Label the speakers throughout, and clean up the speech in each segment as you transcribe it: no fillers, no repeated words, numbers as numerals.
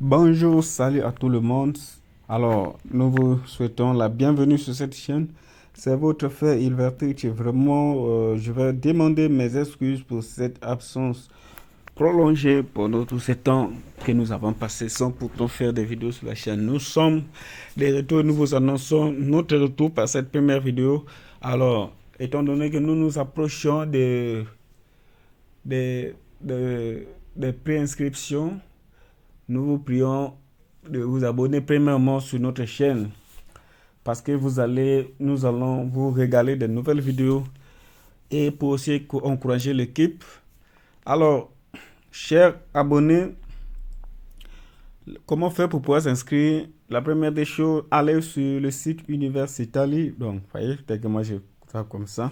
Speaker 1: Bonjour, salut à tout le monde. Alors, nous vous souhaitons la bienvenue sur cette chaîne. C'est votre frère Ilvertic. Vraiment, je vais demander mes excuses pour cette absence prolongée pendant tous ces temps que nous avons passé sans pourtant faire des vidéos sur la chaîne. Nous sommes de retour, nous vous annonçons notre retour par cette première vidéo. Alors, étant donné que nous nous approchons des, des, des préinscriptions, nous vous prions de vous abonner premièrement sur notre chaîne parce que nous allons vous régaler de nouvelles vidéos et pour aussi encourager l'équipe. Alors, chers abonnés, comment faire pour pouvoir s'inscrire? La première des choses, allez sur le site Universitaly. Donc, vous voyez, peut-être que moi je fais comme ça.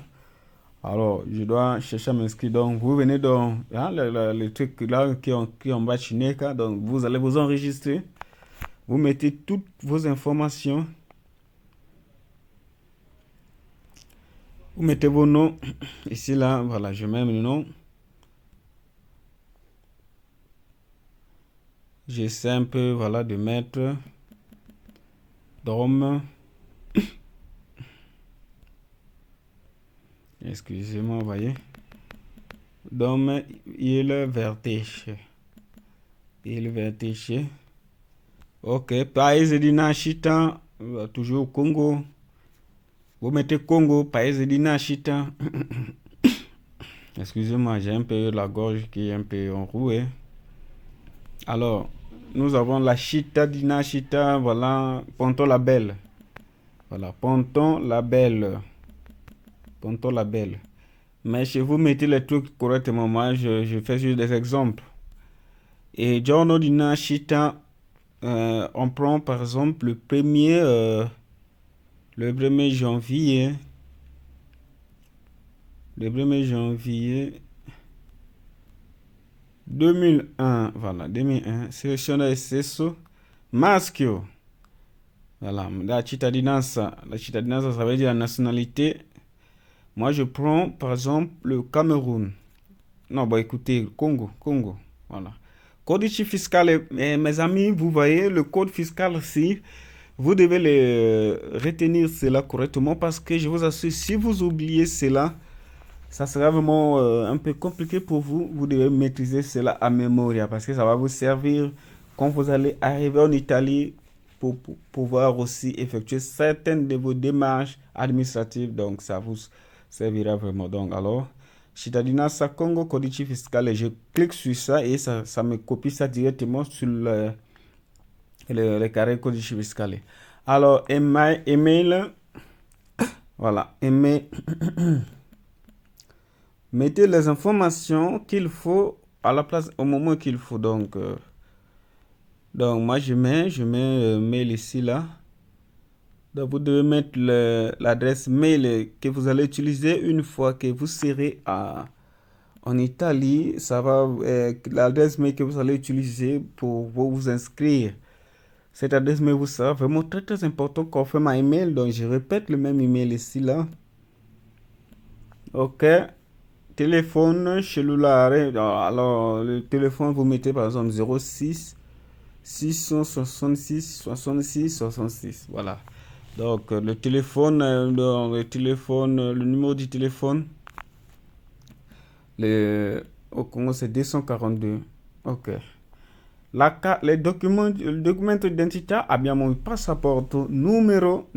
Speaker 1: Alors, je dois chercher à m'inscrire. Donc, vous venez dans le truc là qui est en bas de donc vous allez vous enregistrer. Vous mettez toutes vos informations. Vous mettez vos noms. Ici, là, voilà, je mets le nom. J'essaie un peu, voilà, de mettre Dom. Excusez-moi, vous voyez. Dom, il vertige. Il vertige. Ok, paese di nascita, toujours Congo. Vous mettez Congo, paese di nascita. Excusez-moi, j'ai un peu la gorge qui est un peu enrouée. Alors, nous avons la Chita Dina Chita, voilà, Ponton la Belle. Voilà, Ponton la Belle. Ponton la Belle. Mais si vous mettez les trucs correctement, moi je fais juste des exemples. Et Giorno Dina Chita, on prend par exemple le 1er janvier. Le 1er janvier 2001, voilà, 2001, sélectionnez Sesso, Maschio. Voilà, la cittadinanza, ça veut dire la nationalité. Moi, je prends par exemple le Cameroun. Non, bah écoutez, Congo, voilà. Codice fiscal, mes amis, vous voyez, le code fiscal, si vous devez retenir cela correctement parce que je vous assure, si vous oubliez cela, ça sera vraiment un peu compliqué pour vous. Vous devez maîtriser cela à mémoire parce que ça va vous servir quand vous allez arriver en Italie pour pouvoir aussi effectuer certaines de vos démarches administratives. Donc, ça vous servira vraiment. Donc, alors, Cittadinanza Congo Codice Fiscale, je clique sur ça et ça me copie ça directement sur le carré Codice Fiscale. Alors, email, voilà, email. Mettez les informations qu'il faut à la place au moment qu'il faut. Donc moi je mets mail ici là. Donc vous devez mettre l'adresse mail que vous allez utiliser une fois que vous serez en Italie. Ça va l'adresse mail que vous allez utiliser pour vous inscrire. Cette adresse mail vous sera vraiment très très important qu'on fait ma email. Donc je répète le même email ici là. Ok. Téléphone cellulaire. Alors, le téléphone, vous mettez par exemple 06 666 66 66. Voilà. Donc, le téléphone, le numéro du téléphone, au Congo, c'est 242. Ok. Les documents, le document d'identité a bien mon passeport, numéro.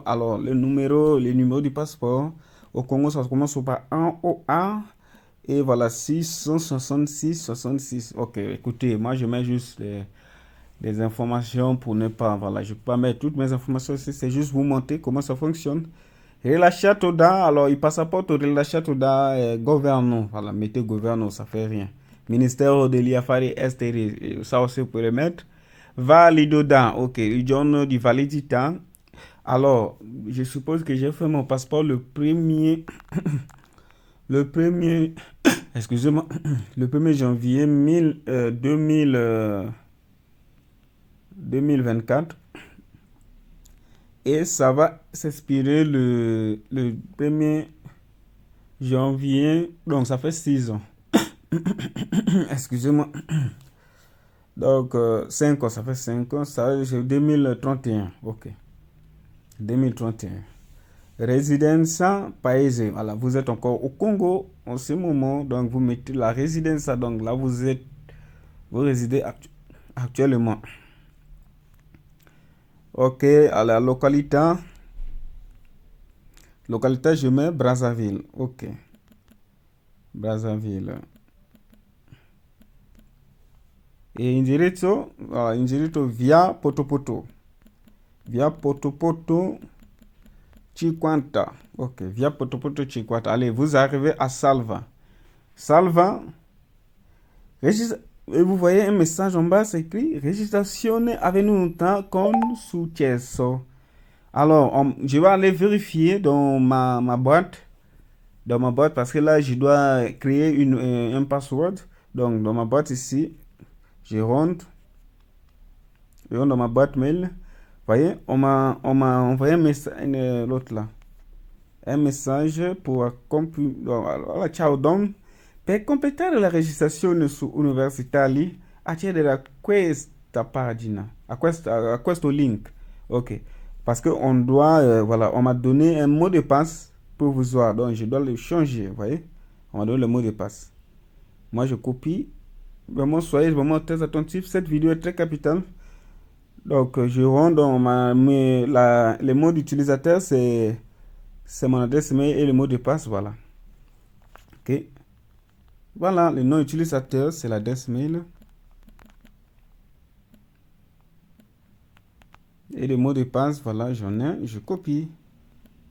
Speaker 1: Alors, le numéro du passeport, au Congo, ça commence par 1 OA. Et voilà, 666, 66. Ok, écoutez, moi je mets juste des informations pour ne pas, voilà, je peux pas mettre toutes mes informations ici, c'est juste vous montrer comment ça fonctionne. Relâchat Toda, alors il passaporte Relâchat Toda gouvernant, voilà, mettez gouvernant, ça fait rien. Ministère de l'Iafari Esteri, ça aussi vous pouvez le mettre. Validoda, ok, il donne du validité. Alors, je suppose que j'ai fait mon passeport le premier, excusez-moi, le 1er janvier 2024 et ça va s'expirer le 1er janvier, donc ça fait 6 ans. Excusez-moi. Donc, 5 ans, ça fait 5 ans, ça c'est 2031. Ok. 2031. Résidence paese. Voilà, vous êtes encore au Congo en ce moment, donc vous mettez la résidence, donc là vous résidez actuellement. Ok, à la localité. Localité, je mets Brazzaville. Ok. Brazzaville. E indirizzo via Potopoto. Via Potopoto 50. Ok, via Potopoto 50. Allez, vous arrivez à Salva. Salva. Et vous voyez un message en bas, c'est écrit Registrazione avvenuta con successo. Alors, je vais aller vérifier dans ma boîte. Dans ma boîte, parce que là, je dois créer un password. Donc, dans ma boîte ici, je rentre dans ma boîte mail. Vous voyez, on m'a envoyé un message, l'autre là. Un message pour voilà, ciao, donc, per completare la registrazione su Università lì, accedere a questa pagina, a questo link. Ok. Parce que on doit, voilà, on m'a donné un mot de passe provisoire, donc je dois le changer, vous voyez. On m'a donné le mot de passe. Moi, je copie. Vraiment, soyez vraiment très attentifs. Cette vidéo est très capitale. Donc, je rentre dans le mot d'utilisateur, c'est mon adresse mail et le mot de passe, voilà. Ok. Voilà, le nom utilisateur, c'est l'adresse mail. Et le mot de passe, voilà, j'en ai, je copie.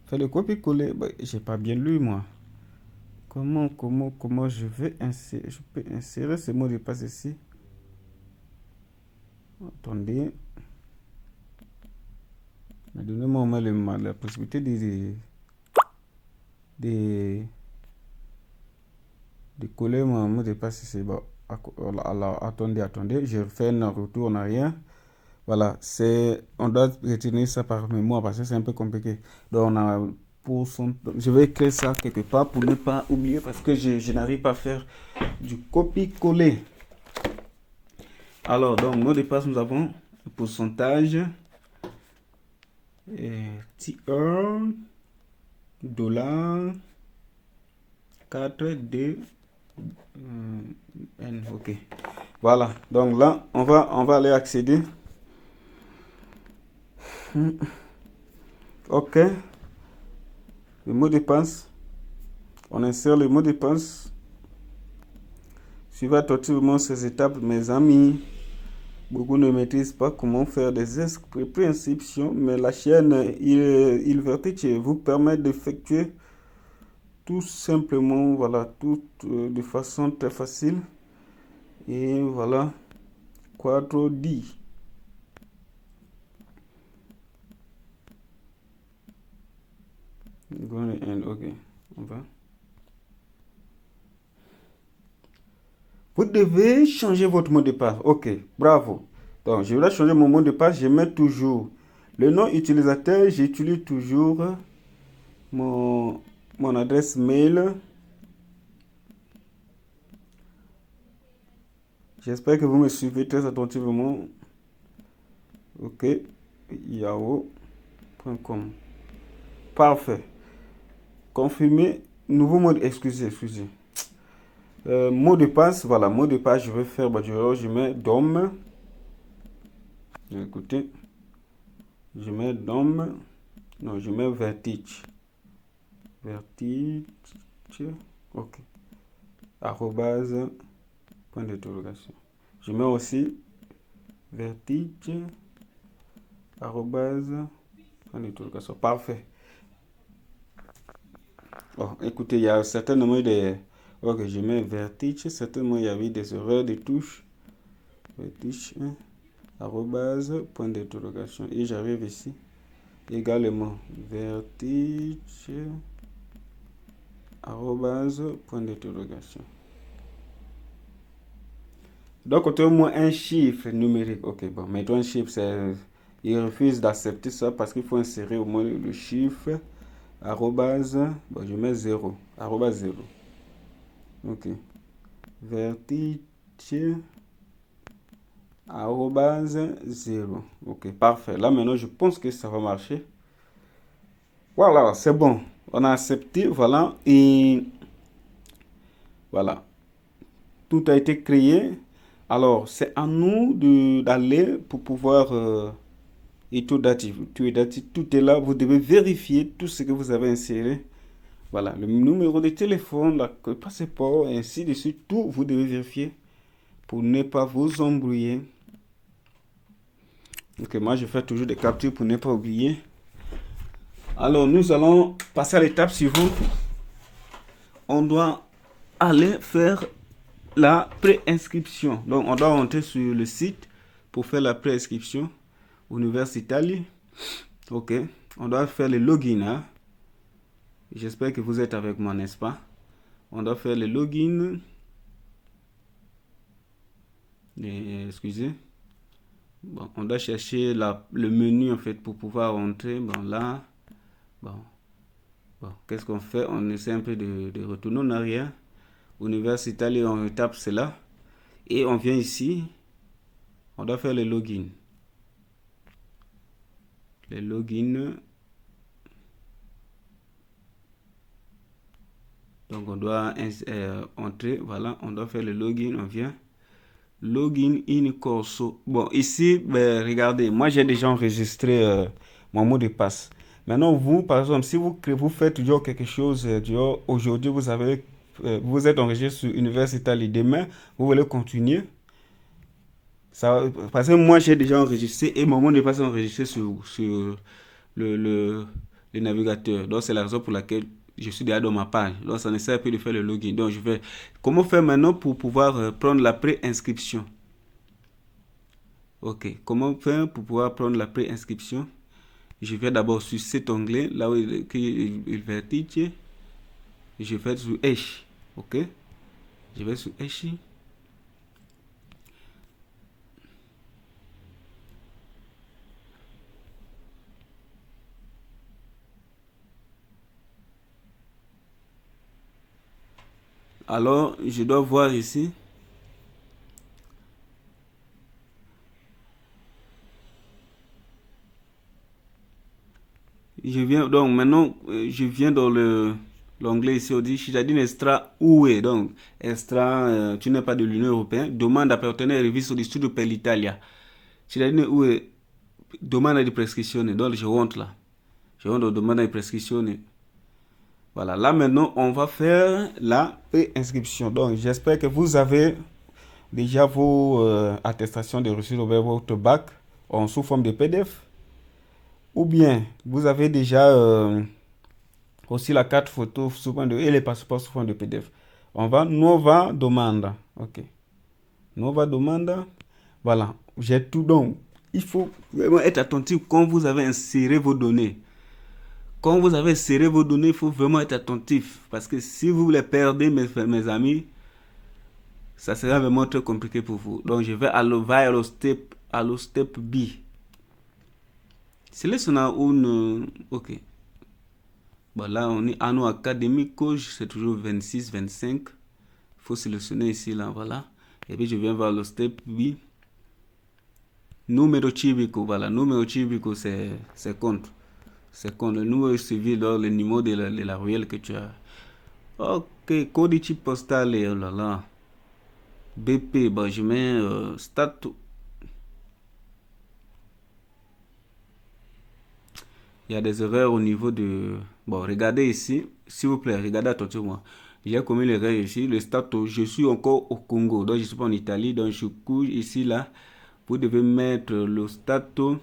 Speaker 1: Fais le copier-coller. Bah, j'ai pas bien lu, moi. Comment je peux insérer ce mot de passe ici? Attendez. Donnez-moi la possibilité de coller mon mot de passe ici. Bon, alors, attendez, je fais un retour en arrière. Voilà, on doit retenir ça par mémoire parce que c'est un peu compliqué. Donc, je vais écrire ça quelque part pour ne pas oublier parce que je n'arrive pas à faire du copier-coller. Alors, donc, mot de passe, nous avons le pourcentage, TR, $, 4, D, N, ok. Voilà, donc là, on va aller accéder. Ok. Le mot de passe. On insère le mot de passe. Suivez attentivement ces étapes, mes amis. Beaucoup ne maîtrisent pas comment faire des préinscriptions, mais la chaîne Il Vertice vous permet d'effectuer tout simplement, voilà, tout de façon très facile. Et voilà, 4D. Ok, on va. Vous devez changer votre mot de passe. Ok, bravo. Donc, je vais changer mon mot de passe. Je mets toujours le nom utilisateur. J'utilise toujours mon adresse mail. J'espère que vous me suivez très attentivement. Ok, yahoo.com. Parfait. Confirmer. Nouveau mot. Excusez. Mot de passe. Voilà, mot de passe. Je vais faire. Je mets DOM. Écoutez. Je mets DOM. Non, je mets Vertice. Ok. Arrobase. Point d'interrogation. Je mets aussi Vertice. Arrobase. Point d'interrogation. Parfait. Oh, écoutez, il y a certainement des. Ok, je mets Vertice. Certainement, il y avait des erreurs de touche. Vertice. Arrobase. Point d'interrogation. Et j'arrive ici. Également. Vertice. Arrobase. Point d'interrogation. Donc, au moins un chiffre numérique. Ok, bon, mettons un chiffre. Il refuse d'accepter ça parce qu'il faut insérer au moins le chiffre. Arrobase. Bon, je mets 0. Arrobase 0. Ok. Vertice. arrobase 0. Ok, parfait. Là, maintenant, je pense que ça va marcher. Voilà, c'est bon. On a accepté, voilà. Et voilà, tout a été créé. Alors, c'est à nous d'aller pour pouvoir... et tout est datif, tout est là. Vous devez vérifier tout ce que vous avez inséré. Voilà, le numéro de téléphone, le passeport, et ainsi de suite. Tout, vous devez vérifier pour ne pas vous embrouiller. Ok, moi, je fais toujours des captures pour ne pas oublier. Alors, nous allons passer à l'étape suivante. On doit aller faire la préinscription. Donc, on doit rentrer sur le site pour faire la préinscription. Universitalia. Ok. On doit faire le login. Hein? J'espère que vous êtes avec moi, n'est-ce pas? On doit faire le login. Excusez. Bon, on doit chercher le menu en fait pour pouvoir rentrer. Bon, là. Bon. Qu'est-ce qu'on fait? On essaie un peu de retourner en arrière. Universitalia, on tape cela. Et on vient ici. On doit faire le login. Le login. Donc on doit entrer, voilà, on doit faire le login, on vient. Login in corso. Bon, ici, ben, regardez, moi j'ai déjà enregistré mon mot de passe. Maintenant, vous, par exemple, si vous faites quelque chose, aujourd'hui, vous êtes enregistré sur Universitalia, demain, vous voulez continuer. Ça, parce que moi j'ai déjà enregistré et mon mot de passe est enregistré sur le navigateur. Donc c'est la raison pour laquelle je suis déjà dans ma page. Donc ça nécessite plus de faire le login. Donc je vais... Comment faire maintenant pour pouvoir prendre la préinscription? Ok. Comment faire pour pouvoir prendre la préinscription? Je vais d'abord sur cet onglet, là où il vertige. Je vais sur Esh. Ok. Je vais sur Esh. Alors, je dois voir ici. Je viens, donc maintenant, je viens dans l'onglet ici, on dit Cittadine extra UE. Donc, extra, tu n'es pas de l'Union Européenne. Demande à appartenere al reviso di studio per l'Italia. Cittadine UE, domanda di prescrizione. Donc, je rentre là. Je rentre dans domanda di prescrizione. Voilà, là maintenant, on va faire la préinscription. Donc, j'espère que vous avez déjà vos attestations de reçu de votre bac en sous forme de PDF. Ou bien, vous avez déjà aussi la carte photo et les passeports sous forme de PDF. On va Nova Domanda. Ok. Nova Domanda. Voilà. J'ai tout. Donc, il faut vraiment être attentif quand vous avez inséré vos données. Quand vous avez inséré vos données, il faut vraiment être attentif. Parce que si vous les perdez, mes amis, ça sera vraiment très compliqué pour vous. Donc, je vais aller au step B. Sélectionnez une. Ok. Bon, là, on est anneau académique, c'est toujours 26, 25. Il faut sélectionner ici, là, voilà. Et puis, je viens voir le step B. Numéro civico, voilà. Numéro civico, c'est compte. C'est compte. Le numéro civil, le numéro de la ruelle que tu as. Ok, codice postale, oh là là. BP, bon, je mets stat. Il y a des erreurs au niveau de... Bon, regardez ici, s'il vous plaît, regardez attentivement. J'ai commis l'erreur ici, le stato, je suis encore au Congo, donc je suis pas en Italie, donc je couche ici, là. Vous devez mettre le stato,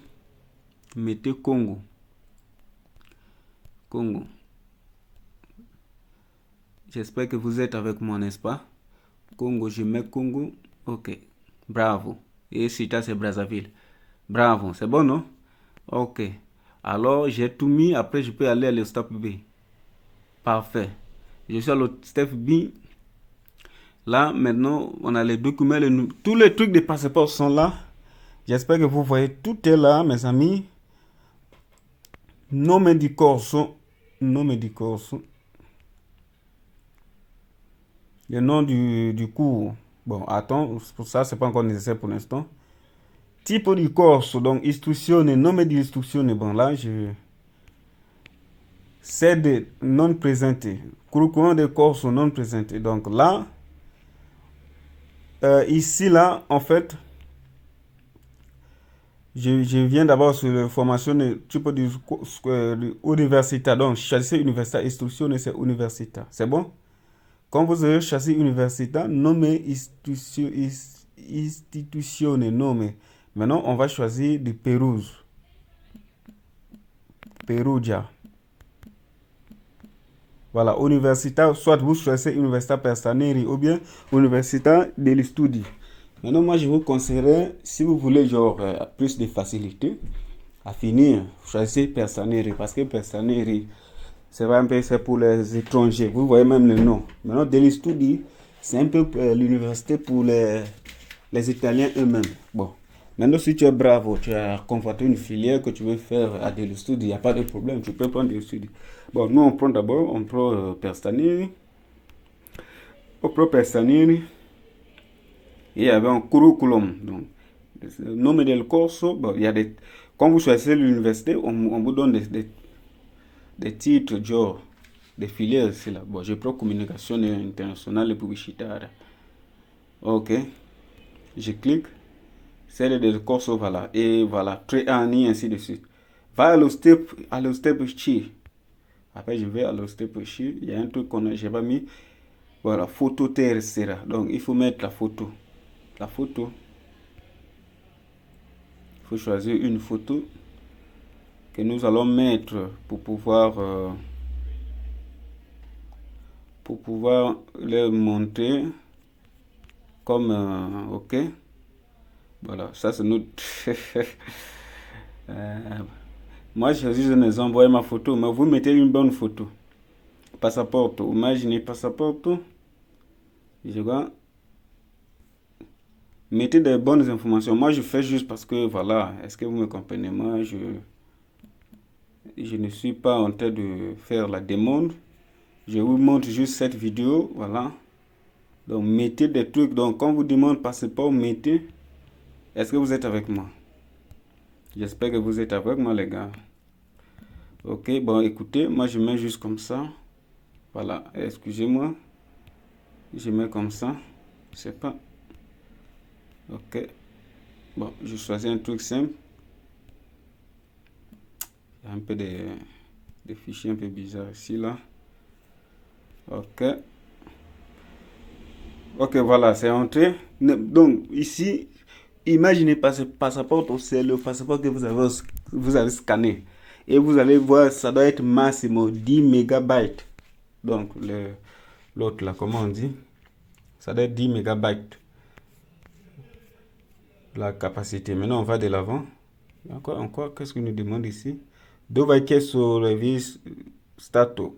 Speaker 1: mettez Congo. Congo. J'espère que vous êtes avec moi, n'est-ce pas? Congo, je mets Congo. Ok, bravo. Et Cita, c'est Brazzaville. Bravo, c'est bon, non? Ok. Alors, j'ai tout mis, après je peux aller à le step B. Parfait. Je suis à le step B. Là, maintenant, on a les documents, tous les trucs de passeport sont là. J'espère que vous voyez, tout est là, mes amis. Nome di corso. Nome di corso. Le nom du cours. Bon, attends, pour ça, c'est pas encore nécessaire pour l'instant. Tipo di corso, donc istruzione, nome di istruzione. Bon, là, sede non présentée. Curriculum de corso non présenté. Donc là, ici, là, en fait, je viens d'abord sur la formation de tipo di università. Donc, choisissez università, istruzione, c'est università. C'est bon? Quand vous avez choisi università, nommez instituzione, nommez. Maintenant, on va choisir du Pérouse. Perugia. Voilà, università, soit vous choisissez università per stranieri ou bien università degli studi. Maintenant, moi, je vous conseillerais, si vous voulez genre plus de facilité à finir, choisissez per stranieri parce que per stranieri, c'est un peu c'est pour les étrangers. Vous voyez même le nom. Maintenant, degli studi, c'est un peu l'université pour les Italiens eux-mêmes. Bon. Maintenant, si tu es bravo, tu as convoité une filière que tu veux faire à des studies, il n'y a pas de problème, tu peux prendre des studies. Bon, nous, on prend d'abord, on prend Perstanini. On prend Perstanini. Et il y avait un curriculum. Donc, le nom del corso, bon, il y a des... Quand vous choisissez l'université, on vous donne des titres, genre, des filières, c'est là. Bon, je prends communication internationale et publicitaire. Ok. Je clique. C'est le corso, voilà. Et voilà, 3 anni, ainsi de suite. Va allo step C. Après, je vais allo step C. Il y a un truc qu'on a, j'ai pas mis. Voilà, photo tercera. Donc, il faut mettre la photo. La photo. Il faut choisir une photo que nous allons mettre pour pouvoir les montrer comme ok. Voilà, ça c'est notre. Moi, je les envoyer ma photo, mais vous mettez une bonne photo. Passeport, imaginez passeport. Je vois. Mettez des bonnes informations. Moi, je fais juste parce que, voilà, est-ce que vous me comprenez? Moi, je ne suis pas en train de faire la demande. Je vous montre juste cette vidéo, voilà. Donc, mettez des trucs. Donc, quand vous demande passeport, mettez. Est-ce que vous êtes avec moi? J'espère que vous êtes avec moi, les gars. Ok, bon, écoutez, moi, je mets juste comme ça. Voilà, excusez-moi. Je mets comme ça. Je sais pas. Ok. Bon, je choisis un truc simple. Il y a un peu des fichiers un peu bizarres ici, là. Ok. Ok, voilà, c'est entré. Donc, ici, imaginez passeport, c'est le passeport que vous avez scanné. Et vous allez voir, ça doit être maximum 10 mégabytes. Donc, l'autre là, comment on dit? Ça doit être 10 mégabytes. La capacité. Maintenant, on va de l'avant. Encore, qu'est-ce qu'il nous demande ici? Dove chiesto stato?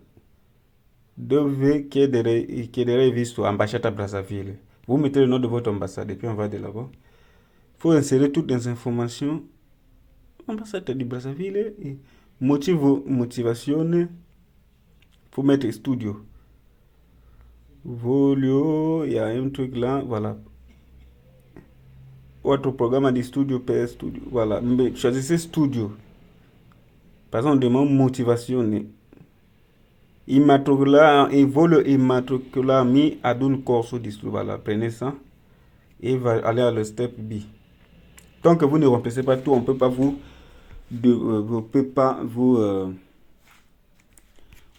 Speaker 1: Dove chiedere visto ambasciata Brazzaville. Vous mettez le nom de votre ambassade et puis on va de là-bas. Il faut insérer toutes les informations. Ambassade du Brazzaville et motivation. Il faut mettre studio. Volio, il y a un truc là, voilà. Autre programme de studio, per studio, voilà. Mais choisissez studio. Par exemple, on demande motivation. Immatricularmi ad un corso di studio. Voilà, prenez ça et va aller à le step B. Tant que vous ne remplacez pas tout, on peut pas vous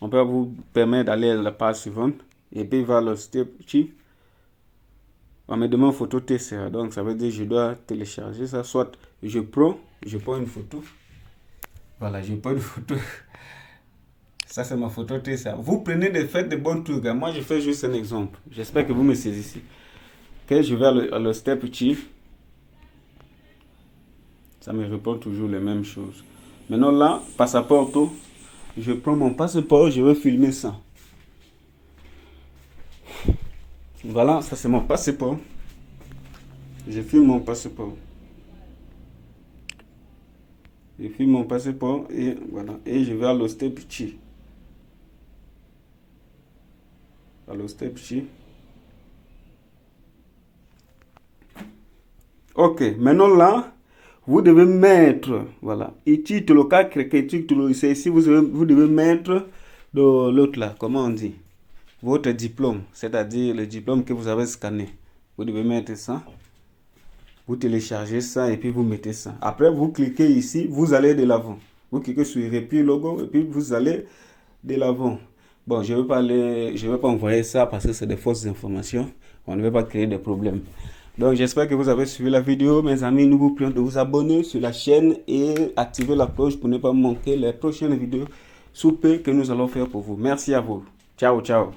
Speaker 1: on peut vous permettre d'aller à la page suivante et puis vers le step C. On me demande photo TCA, donc ça veut dire que je dois télécharger ça. Soit je prends une photo. Voilà, je prends une photo. Ça, c'est ma photo TCA. Vous prenez faites de bons trucs. Moi, je fais juste un exemple. J'espère que vous me saisissez. Ok, je vais à le step C. Ça me répond toujours les mêmes choses. Maintenant, là, passeport, je prends mon passeport, je vais filmer ça. Voilà, ça c'est mon passeport. Je filme mon passeport. Je filme mon passeport et voilà. Et je vais à step C. À step C. Ok, maintenant là, vous devez mettre, voilà, ici, le cas critique, c'est ici, vous devez mettre de l'autre là, comment on dit, votre diplôme, c'est-à-dire le diplôme que vous avez scanné. Vous devez mettre ça. Vous téléchargez ça et puis vous mettez ça. Après, vous cliquez ici, vous allez de l'avant. Vous cliquez sur Repi logo et puis vous allez de l'avant. Bon, je ne vais pas envoyer ça parce que c'est des fausses informations. On ne veut pas créer des problèmes. Donc, j'espère que vous avez suivi la vidéo. Mes amis, nous vous prions de vous abonner sur la chaîne et activer la cloche pour ne pas manquer les prochaines vidéos soupées que nous allons faire pour vous. Merci à vous. Ciao, ciao.